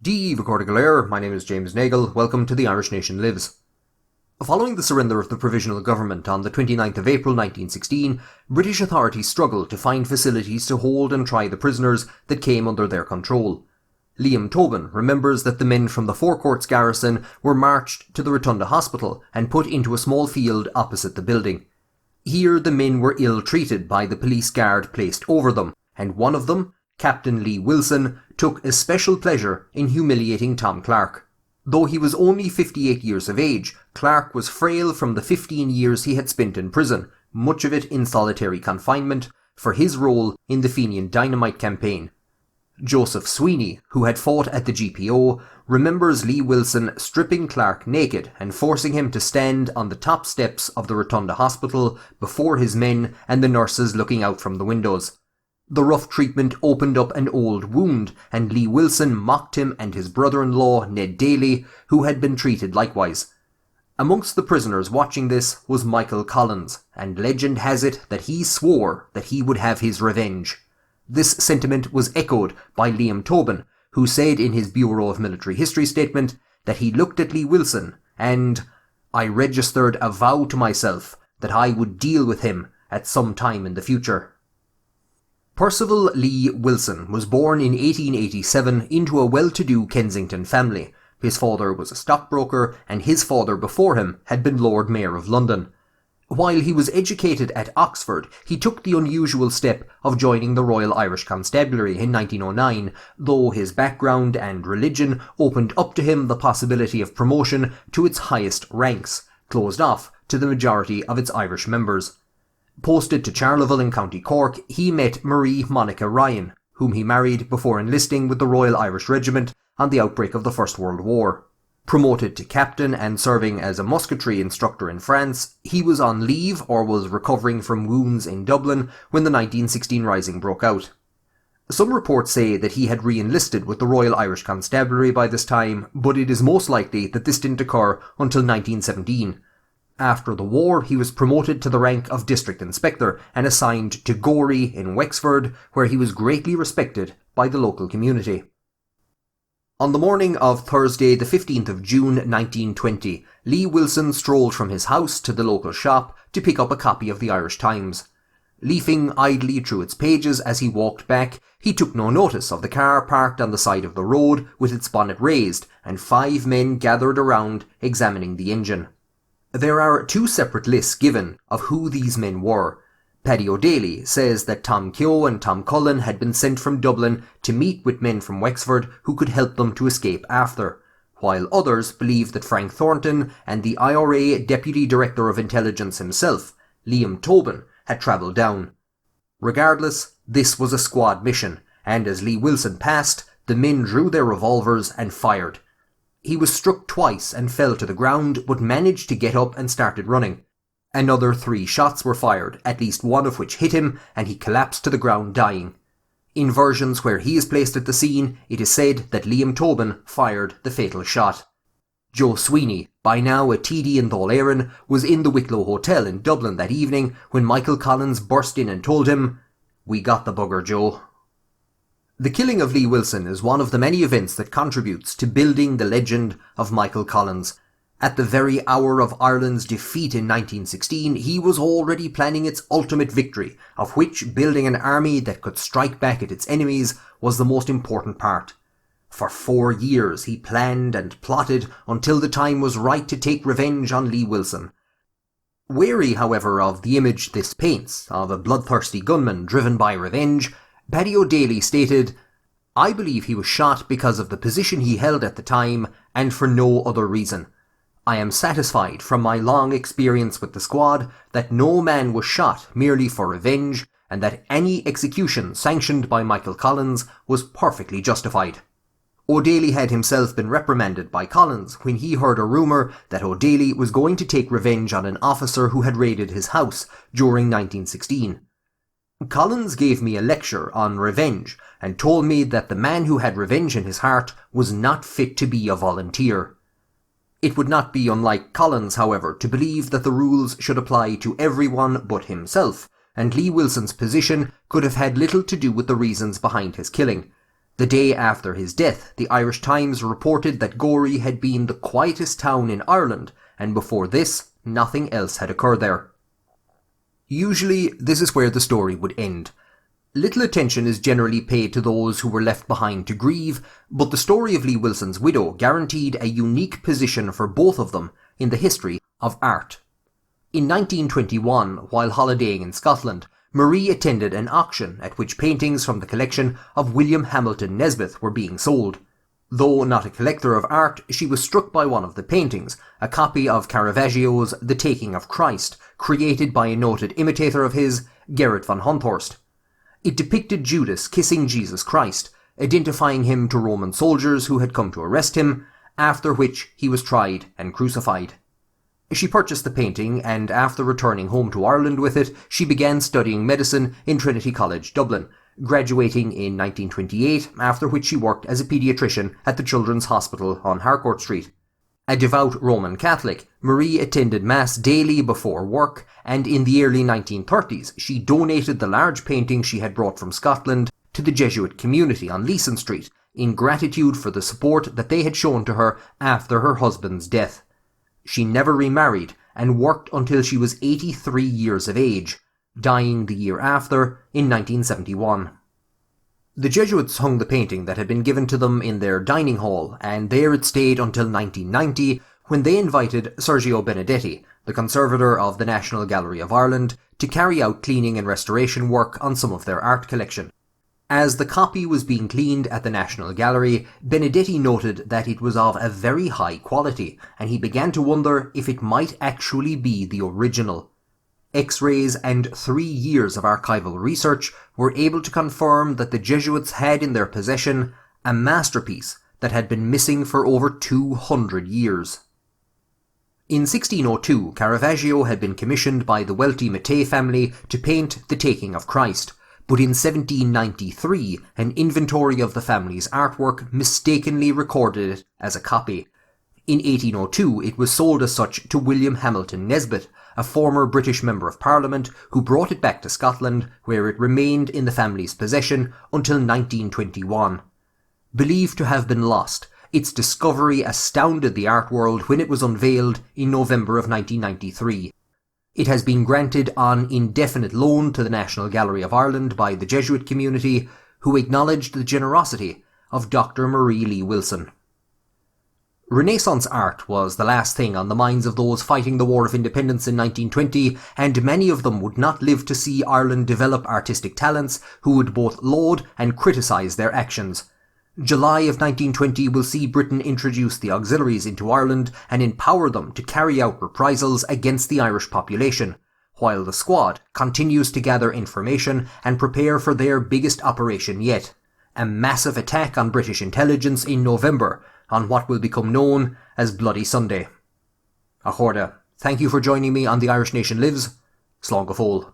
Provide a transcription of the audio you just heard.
My name is James Nagle. Welcome to The Irish Nation Lives. Following the surrender of the Provisional Government on the 29th of April 1916, British authorities struggled to find facilities to hold and try the prisoners that came under their control. Liam Tobin remembers that the men from the Four Courts garrison were marched to the Rotunda Hospital and put into a small field opposite the building. Here the men were ill-treated by the police guard placed over them, and one of them, Captain Lea Wilson, took especial pleasure in humiliating Tom Clarke. Though he was only 58 years of age, Clarke was frail from the 15 years he had spent in prison, much of it in solitary confinement, for his role in the Fenian Dynamite campaign. Joseph Sweeney, who had fought at the GPO, remembers Lea Wilson stripping Clarke naked and forcing him to stand on the top steps of the Rotunda Hospital before his men and the nurses looking out from the windows. The rough treatment opened up an old wound, and Lea Wilson mocked him and his brother-in-law, Ned Daly, who had been treated likewise. Amongst the prisoners watching this was Michael Collins, and legend has it that he swore that he would have his revenge. This sentiment was echoed by Liam Tobin, who said in his Bureau of Military History statement that he looked at Lea Wilson and, "I registered a vow to myself that I would deal with him at some time in the future." Percival Lea Wilson was born in 1887 into a well-to-do Kensington family. His father was a stockbroker, and his father before him had been Lord Mayor of London. While he was educated at Oxford, he took the unusual step of joining the Royal Irish Constabulary in 1909, though his background and religion opened up to him the possibility of promotion to its highest ranks, closed off to the majority of its Irish members. Posted to Charleville in County Cork, he met Marie Monica Ryan, whom he married before enlisting with the Royal Irish Regiment on the outbreak of the First World War. Promoted to captain and serving as a musketry instructor in France, he was on leave or was recovering from wounds in Dublin when the 1916 Rising broke out. Some reports say that he had re-enlisted with the Royal Irish Constabulary by this time, but it is most likely that this didn't occur until 1917. After the war, he was promoted to the rank of District Inspector and assigned to Gorey in Wexford, where he was greatly respected by the local community. On the morning of Thursday, the 15th of June 1920, Lea Wilson strolled from his house to the local shop to pick up a copy of the Irish Times. Leafing idly through its pages as he walked back, he took no notice of the car parked on the side of the road with its bonnet raised and 5 men gathered around examining the engine. There are 2 separate lists given of who these men were. Paddy O'Daly says that Tom Keogh and Tom Cullen had been sent from Dublin to meet with men from Wexford who could help them to escape after, while others believe that Frank Thornton and the IRA Deputy Director of Intelligence himself, Liam Tobin, had travelled down. Regardless, this was a squad mission, and as Lea Wilson passed, the men drew their revolvers and fired. He was struck twice and fell to the ground, but managed to get up and started running. Another 3 shots were fired, at least one of which hit him, and he collapsed to the ground dying. In versions where he is placed at the scene, it is said that Liam Tobin fired the fatal shot. Joe Sweeney, by now a TD in Dáil Éireann, was in the Wicklow Hotel in Dublin that evening when Michael Collins burst in and told him, "We got the bugger, Joe." The killing of Lea Wilson is one of the many events that contributes to building the legend of Michael Collins. At the very hour of Ireland's defeat in 1916, he was already planning its ultimate victory, of which building an army that could strike back at its enemies was the most important part. For 4 years he planned and plotted until the time was right to take revenge on Lea Wilson. Wary, however, of the image this paints of a bloodthirsty gunman driven by revenge, Paddy O'Daly stated, "I believe he was shot because of the position he held at the time and for no other reason. I am satisfied from my long experience with the squad that no man was shot merely for revenge and that any execution sanctioned by Michael Collins was perfectly justified." O'Daly had himself been reprimanded by Collins when he heard a rumour that O'Daly was going to take revenge on an officer who had raided his house during 1916. Collins gave me a lecture on revenge and told me that the man who had revenge in his heart was not fit to be a volunteer. It would not be unlike Collins, however, to believe that the rules should apply to everyone but himself, and Lea Wilson's position could have had little to do with the reasons behind his killing. The day after his death, the Irish Times reported that Gorey had been the quietest town in Ireland, and before this, nothing else had occurred there. Usually, this is where the story would end. Little attention is generally paid to those who were left behind to grieve, but the story of Lea Wilson's widow guaranteed a unique position for both of them in the history of art. In 1921, while holidaying in Scotland, Marie attended an auction at which paintings from the collection of William Hamilton Nisbet were being sold. Though not a collector of art, she was struck by one of the paintings, a copy of Caravaggio's The Taking of Christ, created by a noted imitator of his, Gerrit van Honthorst. It depicted Judas kissing Jesus Christ, identifying him to Roman soldiers who had come to arrest him, after which he was tried and crucified. She purchased the painting, and after returning home to Ireland with it, she began studying medicine in Trinity College, Dublin, graduating in 1928, after which she worked as a paediatrician at the Children's Hospital on Harcourt Street. A devout Roman Catholic, Marie attended Mass daily before work, and in the early 1930s she donated the large painting she had brought from Scotland to the Jesuit community on Leeson Street, in gratitude for the support that they had shown to her after her husband's death. She never remarried, and worked until she was 83 years of age, dying the year after, in 1971. The Jesuits hung the painting that had been given to them in their dining hall, and there it stayed until 1990, when they invited Sergio Benedetti, the conservator of the National Gallery of Ireland, to carry out cleaning and restoration work on some of their art collection. As the copy was being cleaned at the National Gallery, Benedetti noted that it was of a very high quality, and he began to wonder if it might actually be the original. X-rays and 3 years of archival research were able to confirm that the Jesuits had in their possession a masterpiece that had been missing for over 200 years. In 1602, Caravaggio had been commissioned by the wealthy Mattei family to paint The Taking of Christ, but in 1793 an inventory of the family's artwork mistakenly recorded it as a copy. In 1802 it was sold as such to William Hamilton Nisbet, a former British Member of Parliament who brought it back to Scotland, where it remained in the family's possession until 1921. Believed to have been lost, its discovery astounded the art world when it was unveiled in November of 1993. It has been granted on indefinite loan to the National Gallery of Ireland by the Jesuit community, who acknowledged the generosity of Dr. Marie Lea Wilson. Renaissance art was the last thing on the minds of those fighting the War of Independence in 1920, and many of them would not live to see Ireland develop artistic talents who would both laud and criticise their actions. July of 1920 will see Britain introduce the auxiliaries into Ireland and empower them to carry out reprisals against the Irish population, while the Squad continues to gather information and prepare for their biggest operation yet, a massive attack on British intelligence in November, on what will become known as Bloody Sunday. Achorda, thank you for joining me on The Irish Nation Lives. Slán go fóill.